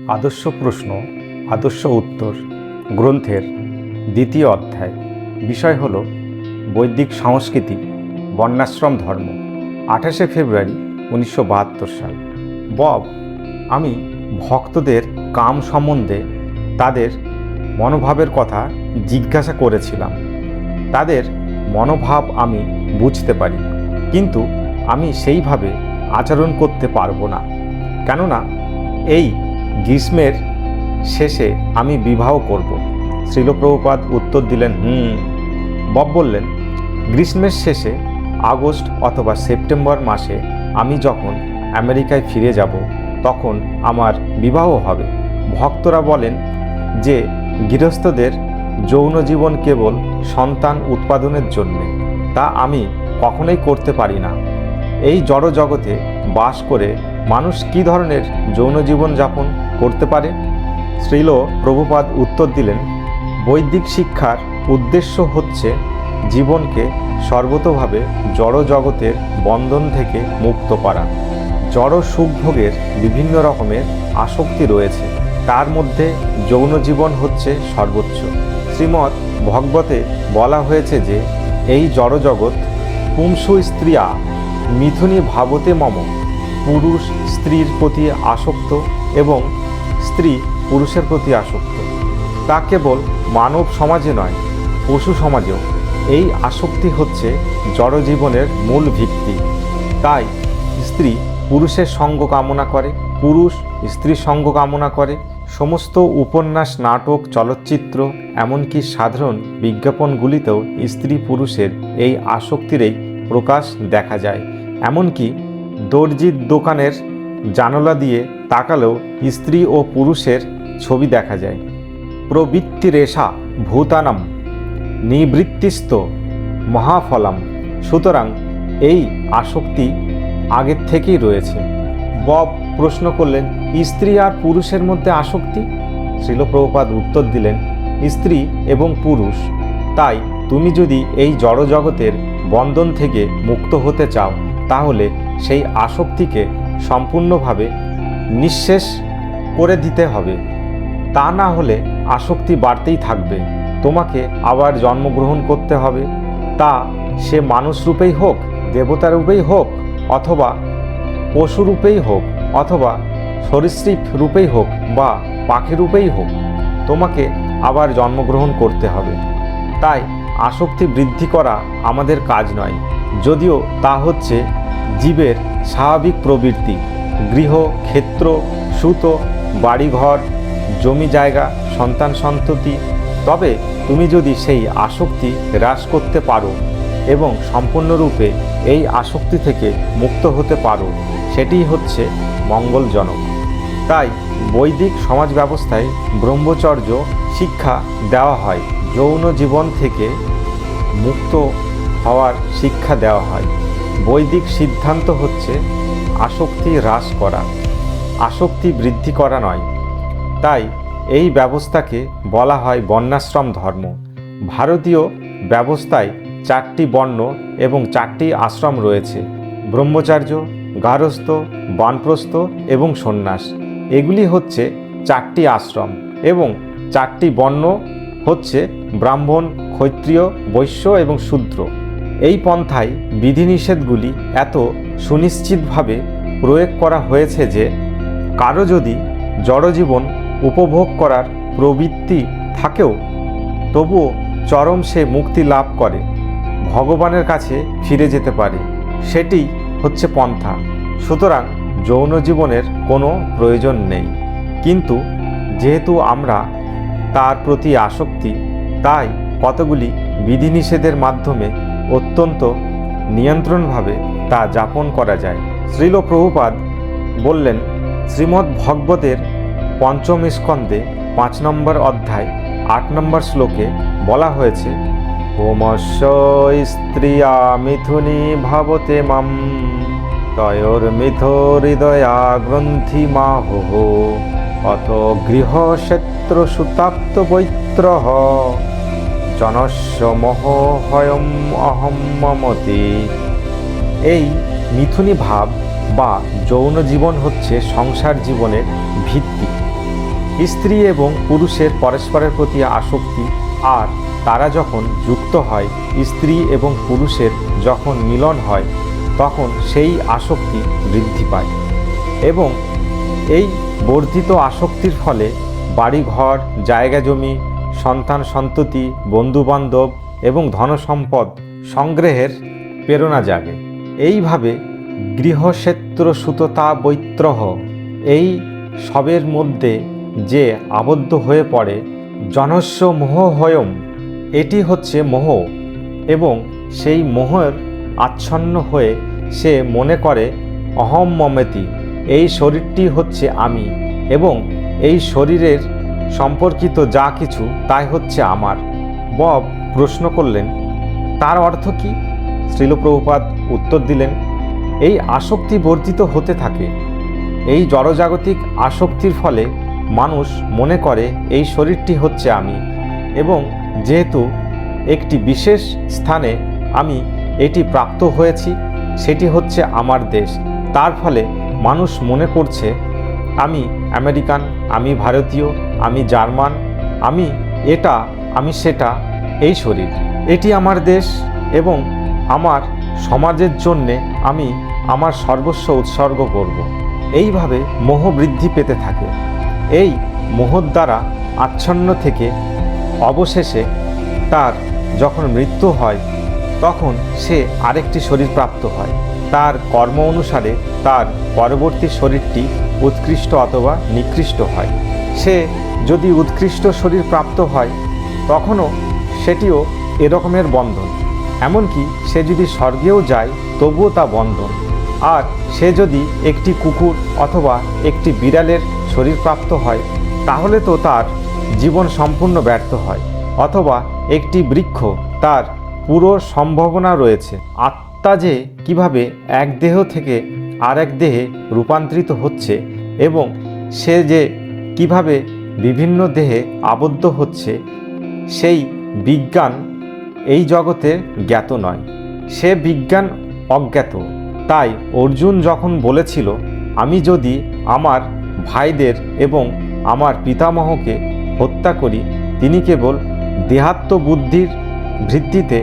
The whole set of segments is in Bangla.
আদর্শ প্রশ্ন আদর্শ উত্তর গ্রন্থের দ্বিতীয় অধ্যায়। বিষয় হল বৈদিক সংস্কৃতি, বর্ণাশ্রম ধর্ম। 28শে ফেব্রুয়ারি 1972 সাল। বব, আমি ভক্তদের কাম সম্বন্ধে তাদের মনোভাবের কথা জিজ্ঞাসা করেছিলাম। তাদের মনোভাব আমি বুঝতে পারি, কিন্তু আমি সেইভাবে আচরণ করতে পারবো না। কেননা এই গ্রীষ্মের শেষে আমি বিবাহ করব। শ্রীল প্রভুপাদ উত্তর দিলেন, বব বললেন, গ্রীষ্মের শেষে আগস্ট অথবা সেপ্টেম্বর মাসে আমি যখন আমেরিকায় ফিরে যাব তখন আমার বিবাহ হবে। ভক্তরা বলেন যে গৃহস্থদের যৌন জীবন কেবল সন্তান উৎপাদনের জন্যে, তা আমি কখনোই করতে পারি না। এই জড় জগতে বাস করে মানুষ কী ধরনের যৌন জীবন যাপন করতে পারে? শ্রীল প্রভুপাদ উত্তর দিলেন, বৈদিক শিক্ষার উদ্দেশ্য হচ্ছে জীবনকে সর্বতোভাবে জড় জগতের বন্ধন থেকে মুক্ত করা। জড় সুখভোগের বিভিন্ন রকমের আসক্তি রয়েছে, তার মধ্যে যৌন জীবন হচ্ছে সর্বোচ্চ। শ্রীমদ্ ভগবতে বলা হয়েছে যে এই জড়জগৎ পুংসু স্ত্রিয়া মিথুনী ভাবতে মম। পুরুষ স্ত্রীর প্রতি আসক্ত এবং স্ত্রী পুরুষের প্রতি আসক্ত। তা কেবল মানব সমাজে নয়, পশু সমাজেও এই আসক্তি হচ্ছে জড়জীবনের মূল ভিত্তি। তাই স্ত্রী পুরুষের সঙ্গ কামনা করে, পুরুষ স্ত্রীর সঙ্গ কামনা করে। সমস্ত উপন্যাস, নাটক, চলচ্চিত্র, এমনকি সাধারণ বিজ্ঞাপনগুলিতেও স্ত্রী পুরুষের এই আসক্তিরই প্রকাশ দেখা যায়। এমনকি দর্জির দোকানের জানালা দিয়ে তাকালেও স্ত্রী ও পুরুষের ছবি দেখা যায়। প্রবৃত্তিরেষা ভূতানাম নিবৃত্তিস্ত মহাফলাম। সুতরাং এই আসক্তি আগের থেকেই রয়েছে। বব প্রশ্ন করলেন, স্ত্রী আর পুরুষের মধ্যে আসক্তি? শ্রীল প্রভুপাদ উত্তর দিলেন, স্ত্রী এবং পুরুষ। তাই তুমি যদি এই জড়জগতের বন্ধন থেকে মুক্ত হতে চাও তাহলে সেই আসক্তিকে সম্পূর্ণভাবে নিঃশেষ করে দিতে হবে। তা না হলে আসক্তি বাড়তেই থাকবে। তোমাকে আবার জন্মগ্রহণ করতে হবে, তা সে মানুষ রূপেই হোক, দেবতা রূপেই হোক, অথবা পশু রূপেই হোক, অথবা সরীসৃপ রূপেই হোক, বা পাখি রূপেই হোক, তোমাকে আবার জন্মগ্রহণ করতে হবে। তাই আসক্তি বৃদ্ধি করা আমাদের কাজ নয়, যদিও তা হচ্ছে জীবের স্বাভাবিক প্রবৃত্তি। গৃহ, ক্ষেত্র, সুত, বাড়িঘর, জমি জায়গা, সন্তান সন্ততি। তবে তুমি যদি সেই আসক্তি হ্রাস করতে পারো এবং সম্পূর্ণরূপে এই আসক্তি থেকে মুক্ত হতে পারো, সেটিই হচ্ছে মঙ্গলজনক। তাই বৈদিক সমাজ ব্যবস্থায় ব্রহ্মচর্য শিক্ষা দেওয়া হয়, যৌন জীবন থেকে মুক্ত হওয়ার শিক্ষা দেওয়া হয়। বৈদিক সিদ্ধান্ত হচ্ছে আসক্তি হ্রাস করা, আসক্তি বৃদ্ধি করা নয়। তাই এই ব্যবস্থাকে বলা হয় বর্ণাশ্রম ধর্ম। ভারতীয় ব্যবস্থায় 4টি বর্ণ এবং 4টি আশ্রম রয়েছে: ব্রহ্মচার্য, গার্হস্থ্য, বানপ্রস্থ এবং সন্ন্যাস। এগুলি হচ্ছে 4টি আশ্রম, এবং 4টি বর্ণ হচ্ছে ব্রাহ্মণ, ক্ষত্রিয়, বৈশ্য এবং শূদ্র। এই পন্থায় বিধিনিষেধগুলি এত সুনিশ্চিতভাবে প্রয়োগ করা হয়েছে যে কারো যদি জড়জীবন উপভোগ করার প্রবৃত্তি থাকেও তবুও চরম সে মুক্তি লাভ করে, ভগবানের কাছে ফিরে যেতে পারে। সেটি হচ্ছে পন্থা। সুতরাং যৌন জীবনের কোনো প্রয়োজন নেই। কিন্তু যেহেতু আমরা তার প্রতি আসক্তি, তাই কতগুলি বিধিনিষেধের মাধ্যমে অত্যন্ত নিয়ন্ত্রণভাবে তা যাপন করা যায়। শ্রীল প্রভুপাদ বললেন, শ্রীমদ্ ভগবতের 5ম স্কন্ধে 5 নম্বর অধ্যায় 8 নম্বর শ্লোকে বলা হয়েছে, হোমস্য স্ত্রিয়া মিথুনী ভাবতে মাম তয়োর্মিথ হৃদয়া গ্রন্থি মাহুঃ অত গৃহক্ষেত্র সুতাপ্ত বৈত্রঃ জনস্য মোহ হয়ম অহম মমতি। এই মিথুনী ভাব বা যৌন জীবন হচ্ছে সংসার জীবনের ভিত্তি। স্ত্রী এবং পুরুষের পরস্পরের প্রতি আসক্তি, আর তারা যখন যুক্ত হয়, স্ত্রী এবং পুরুষের যখন মিলন হয়, তখন সেই আসক্তি বৃদ্ধি পায় এবং এই বর্ধিত আসক্তির ফলে বাড়িঘর, জায়গা জমি, সন্তান সন্ততি, বন্ধুবান্ধব এবং ধনসম্পদ সংগ্রহের প্রেরণা জাগে। এইভাবে গৃহক্ষেত্র সুততা বৈত্রহ এই সবের মধ্যে যে আবদ্ধ হয়ে পড়ে, জনস্য মোহহয়ম, এটি হচ্ছে মোহ, এবং সেই মোহের আচ্ছন্ন হয়ে সে মনে করে অহম মমেতি, এই শরীরটি হচ্ছে আমি এবং এই শরীরের সম্পর্কিত যা কিছু তাই হচ্ছে আমার। বব প্রশ্ন করলেন, তার অর্থ কী? শ্রীল প্রভুপাদ উত্তর দিলেন, এই আসক্তি বর্ধিত হতে থাকে। এই জড়জাগতিক আসক্তির ফলে মানুষ মনে করে এই শরীরটি হচ্ছে আমি, এবং যেহেতু একটি বিশেষ স্থানে আমি এটি প্রাপ্ত হয়েছি, সেটি হচ্ছে আমার দেশ, তার ফলে মানুষ মনে করছে আমি আমেরিকান, আমি ভারতীয়, আমি জার্মান, আমি এটা, আমি সেটা। এই শরীর, এটি আমার দেশ এবং আমার সমাজের জন্যে আমি আমার সর্বস্ব উৎসর্গ করব। এইভাবে মোহ বৃদ্ধি পেতে থাকে। এই মোহর দ্বারা আচ্ছন্ন থেকে অবশেষে তার যখন মৃত্যু হয়, তখন সে আরেকটি শরীর প্রাপ্ত হয়। তার কর্ম অনুসারে তার পরবর্তী শরীরটি উৎকৃষ্ট অথবা নিকৃষ্ট হয়। সে যদি উৎকৃষ্ট শরীর প্রাপ্ত হয়, তখনও সেটিও এরকমের বন্ধন। এমনকি সে যদি স্বর্গেও যায়, তবুও তা বন্ধন। আর সে যদি একটি কুকুর অথবা একটি বিড়ালের শরীর প্রাপ্ত হয়, তাহলে তো তার জীবন সম্পূর্ণ ব্যর্থ হয়। অথবা একটি বৃক্ষ, তার পুরো সম্ভাবনা রয়েছে। আত্মা যে কিভাবে এক দেহ থেকে আরেক দেহে রূপান্তরিত হচ্ছে এবং সে যে কিভাবে বিভিন্ন দেহে আবদ্ধ হচ্ছে, সেই বিজ্ঞান এই জগতে জ্ঞাত নয়, সে বিজ্ঞান অজ্ঞাত। তাই অর্জুন যখন বলেছিল, আমি যদি আমার ভাইদের এবং আমার পিতামহকে হত্যা করি, তিনি কেবল দেহাত্ম বুদ্ধির ভিত্তিতে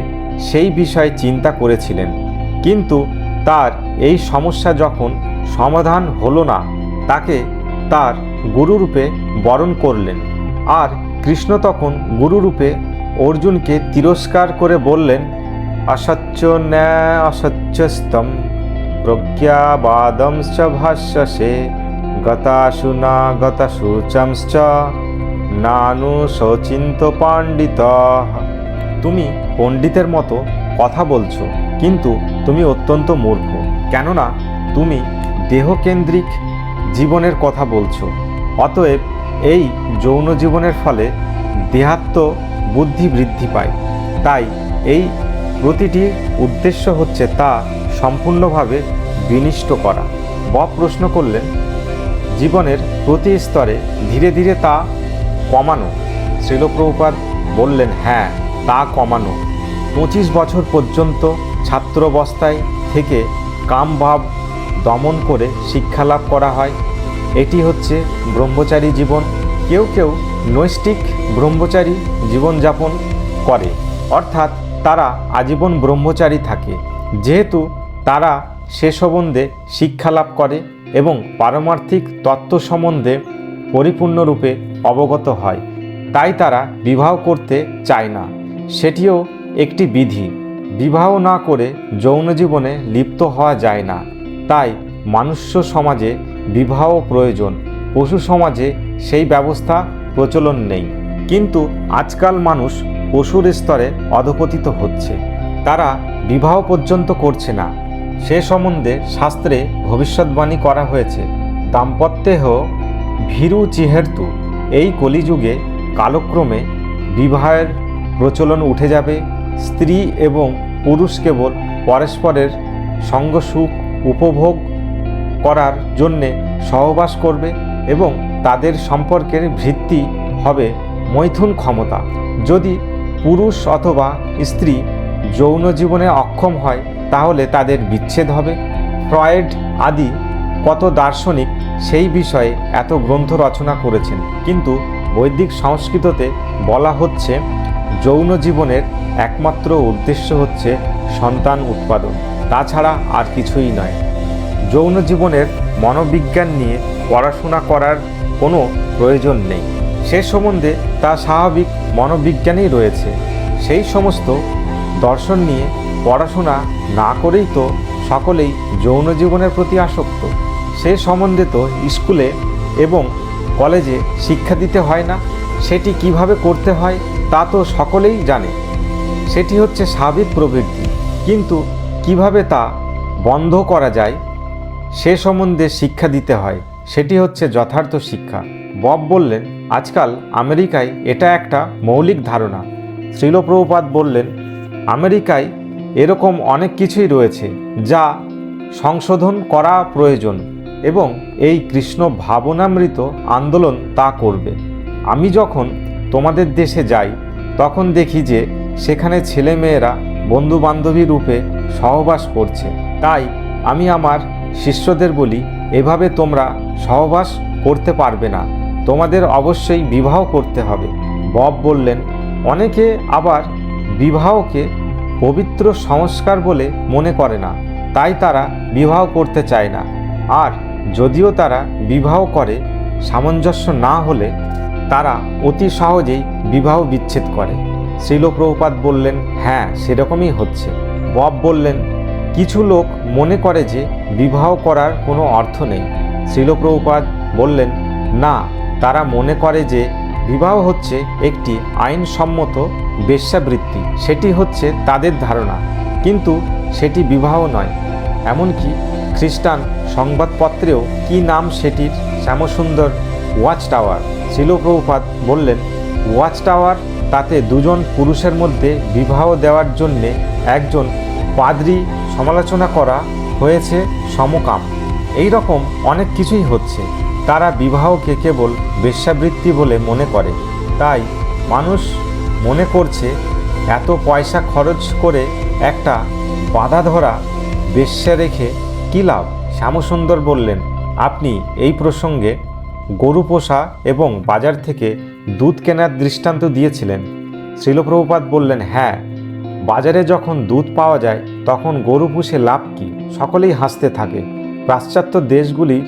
সেই বিষয়ে চিন্তা করেছিলেন। কিন্তু তার এই সমস্যা যখন সমাধান হলো না, তাকে তার গুরুরূপে বরণ করলেন। আর কৃষ্ণ তখন গুরুরূপে অর্জুনকে তিরস্কার করে বললেন, অসচ্চ ন্যায় অসচ্চস্তম প্রজ্ঞাবাদংশ্চ ভাষ্যসে গতাসু না গতাসুচংশ্চ নানু শচিন্ত পাণ্ডিত। তুমি পণ্ডিতের মতো কথা বলছো, কিন্তু তুমি অত্যন্ত মূর্খ, কেননা তুমি দেহকেন্দ্রিক জীবনের কথা বলছো। অতএব এই যৌন জীবনের ফলে দেহাত্ম বুদ্ধি বৃদ্ধি পায়। তাই এই প্রতিটি উদ্দেশ্য হচ্ছে তা সম্পূর্ণভাবে বিনষ্ট করা। বব প্রশ্ন করলেন, জীবনের প্রতি স্তরে ধীরে ধীরে তা কমানো? শ্রীল প্রভুপাদ বললেন, হ্যাঁ, তা কমানো। 25 বছর পর্যন্ত ছাত্রাবস্থায় থেকে কামভাব দমন করে শিক্ষালাভ করা হয়। এটি হচ্ছে ব্রহ্মচারী জীবন। কেউ কেউ নৈষ্ঠিক ব্রহ্মচারী জীবনযাপন করে, অর্থাৎ তারা আজীবন ব্রহ্মচারী থাকে। যেহেতু তারা সে সম্বন্ধে শিক্ষালাভ করে এবং পারমার্থিক তত্ত্ব সম্বন্ধে পরিপূর্ণরূপে অবগত হয়, তাই তারা বিবাহ করতে চায় না। সেটিও একটি বিধি। বিবাহ না করে যৌন জীবনে লিপ্ত হওয়া যায় না। তাই মনুষ্য সমাজে বিবাহ প্রয়োজন, পশু সমাজে সেই ব্যবস্থা প্রচলন নেই। কিন্তু আজকাল মানুষ পশুর স্তরে অধঃপতিত হচ্ছে। তারা বিবাহ পর্যন্ত করছে না। সে সম্বন্ধে শাস্ত্রে ভবিষ্যৎবাণী করা হয়েছে, দাম্পত্যেহ ভীরু চিহের্তু। এই কলিযুগে কালক্রমে বিবাহের প্রচলন উঠে যাবে। স্ত্রী এবং পুরুষ কেবল পরস্পরের সঙ্গ সুখ উপভোগ করার জন্যে সহবাস করবে এবং তাদের সম্পর্কের ভিত্তি হবে মৈথুন ক্ষমতা। যদি পুরুষ অথবা স্ত্রী যৌন জীবনে অক্ষম হয়, তাহলে তাদের বিচ্ছেদ হবে। ফ্রয়েড আদি কত দার্শনিক সেই বিষয়ে এত গ্রন্থ রচনা করেছেন। কিন্তু বৈদিক সংস্কৃততে বলা হচ্ছে যৌন জীবনের একমাত্র উদ্দেশ্য হচ্ছে সন্তান উৎপাদন, তাছাড়া আর কিছুই নয়। যৌন জীবনের মনোবিজ্ঞান নিয়ে পড়াশোনা করার কোনো প্রয়োজন নেই, সে সম্বন্ধে তা স্বাভাবিক মনোবিজ্ঞানই রয়েছে। সেই সমস্ত দর্শন নিয়ে পড়াশোনা না করেই তো সকলেই যৌন জীবনের প্রতি আসক্ত। সে সম্বন্ধে তো স্কুলে এবং কলেজে শিক্ষা দিতে হয় না। সেটি কিভাবে করতে হয় তা তো সকলেই জানে। সেটি হচ্ছে স্বাভাবিক প্রবৃত্তি, কিন্তু কিভাবে তা বন্ধ করা যায় সে সম্বন্ধে শিক্ষা দিতে হয়। সেটি হচ্ছে যথার্থ শিক্ষা। বব বললেন, আজকাল আমেরিকায় এটা একটা মৌলিক ধারণা। শ্রীল প্রভুপাদ বললেন, আমেরিকায় এরকম অনেক কিছুই রয়েছে যা সংশোধন করা প্রয়োজন এবং এই কৃষ্ণ ভাবনামৃত আন্দোলন তা করবে। আমি যখন তোমাদের দেশে যাই তখন দেখি যে সেখানে ছেলেমেয়েরা বন্ধু বান্ধবী রূপে সহবাস করছে। তাই আমি আমার শিষ্যদের বলি, এভাবে তোমরা সহবাস করতে পারবে না, তোমাদের অবশ্যই বিবাহ করতে হবে। বব বললেন, অনেকে আবার বিবাহকে পবিত্র সংস্কার বলে মনে করে না, তাই তারা বিবাহ করতে চায় না। আর যদিও তারা বিবাহ করে, সামঞ্জস্য না হলে তারা অতি সহজেই বিবাহ বিচ্ছেদ করে। শ্রীল প্রভুপাদ বললেন, হ্যাঁ, সেরকমই হচ্ছে। বব বললেন, কিছু লোক মনে করে যে বিবাহ করার কোনো অর্থ নেই। শ্রীল প্রভুপাদ বললেন, না, তারা মনে করে যে বিবাহ হচ্ছে একটি আইনসম্মত বেশ্যাবৃত্তি। সেটি হচ্ছে তাদের ধারণা, কিন্তু সেটি বিবাহ নয়। এমনকি খ্রিস্টান সংবাদপত্রেও কি নাম সেটির, শ্যামসুন্দর ওয়াচ টাওয়ার। শ্রীল প্রভুপাদ বললেন, ওয়াচ টাওয়ার, তাতে দুজন পুরুষের মধ্যে বিবাহ দেওয়ার জন্যে একজন পাদ্রী সমালোচনা করা হয়েছে সমকাম। এই রকম অনেক কিছুই হচ্ছে। তারা বিবাহকে কেবল বেশ্যাবৃত্তি বলে মনে করে। তাই মানুষ মনে করছে এত পয়সা খরচ করে একটা বাঁধা ধরা বেশ্যা রেখে কী লাভ। শ্যামসুন্দর বললেন, আপনি এই প্রসঙ্গে গরু পোষা এবং বাজার থেকে দুধ কেনার দৃষ্টান্ত দিয়েছিলেন। শ্রীল প্রভুপাদ বললেন, হ্যাঁ, বাজারে যখন দুধ পাওয়া যায় তখন গরু পুষে লাভ কী? সকলেই হাসতে থাকে। পাশ্চাত্য দেশগুলির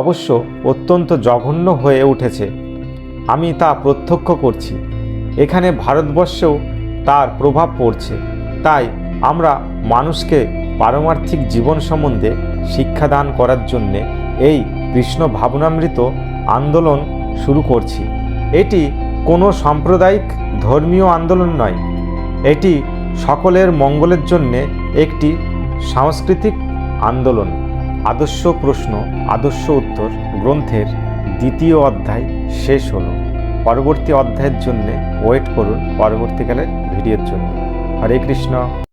অবশ্য অত্যন্ত জঘন্য হয়ে উঠেছে, আমি তা প্রত্যক্ষ করছি। এখানে ভারতবর্ষেও তার প্রভাব পড়ছে। তাই আমরা মানুষকে পারমার্থিক জীবন সম্বন্ধে শিক্ষাদান করার জন্যে এই কৃষ্ণ ভাবনামৃত আন্দোলন শুরু করছি। এটি কোনো সাম্প্রদায়িক ধর্মীয় আন্দোলন নয়, এটি সকলের মঙ্গলের জন্যে একটি সাংস্কৃতিক আন্দোলন। আদর্শ প্রশ্ন আদর্শ উত্তর গ্রন্থের 2য় অধ্যায় শেষ হলো। পরবর্তী অধ্যায়ের জন্যে ওয়েট করুন, পরবর্তীকালের ভিডিওর জন্য। হরে কৃষ্ণ।